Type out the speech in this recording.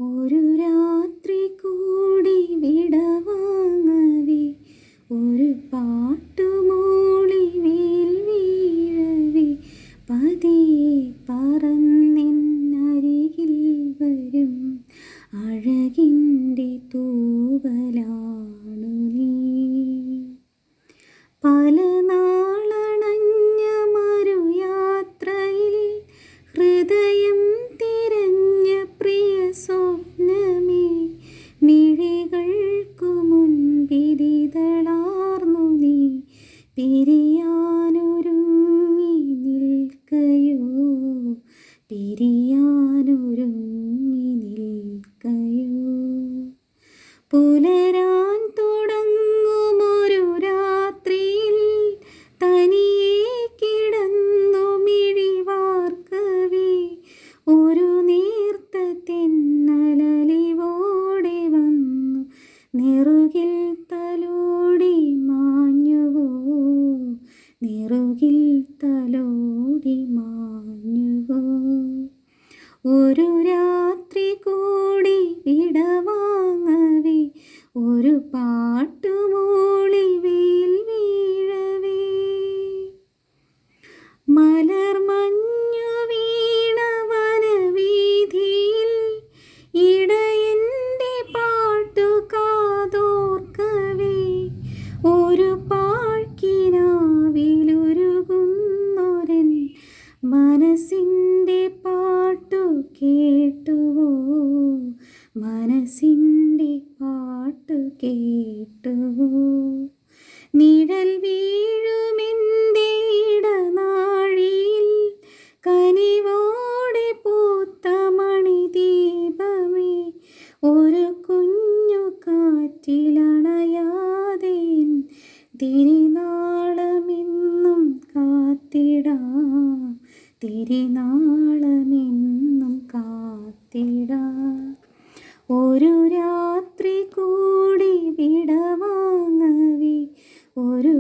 ഒരു രാത്രി കൂടി വിടവാങ്ങവേ, ഒരു പാട്ടുമൂളി വീഴവേ, പതിയെ പറന്നെന്നരികിൽ വരും അഴകിൻ്റെ തൂവലാണു നീ. പല നാളണഞ്ഞ മറുയാത്രയിൽ ഹൃദയം തിരഞ്ഞ പ്രിയ സ്വപ്നമേ, മിഴികൾക്കു മുൻപിരിതളാർന്നു നീ പിരിയാനൊരുങ്ങി നിൽക്കയോ, പിരിയാനൊരുങ്ങി നിൽക്കയോ. പുലരാൻ തുടങ്ങുമൊരു രാത്രിയിൽ തനിയെ കിടന്നു മിഴിവാർക്കവേ, ഒരു നീർത്ത തെന്നലലിവോടെ വന്നു നെറുകിൽ തലോടി മാഞ്ഞുവോ, നെറുകിൽ തലോടി മാഞ്ഞുവോ. ഒരു രാത്രി കൂടി വിടവാങ്ങവേ, ഒരു പാട്ടുമൂളി വീഴവേ. മലർമഞ്ഞു വീണ വനവീഥിയിൽ ഇടയൻ്റെ പാട്ടു കാതോർക്കവേ, ഒരു പാഴ്ക്കിനാവിലുരുകുന്നൊരൻ മനസ്സിൻ്റെ പാട്ടു കേട്ടുവോ, മനസ്സിൻ്റെ പാട്ടു കേട്ടുവോ. നിഴൽ വീഴുമെൻ്റെ ഇടനാഴിയിൽ കനിവോടെ പൂത്ത മണിദീപമേ, ഒരു കുഞ്ഞു കാറ്റിലണയാതെ തിരിനാളമെന്നും കാത്തിടാം, തിരിനാളമെന്നും കാത്തിടാം. ഒരു രാത്രി കൂടി വിടവാങ്ങവേ, ഒരു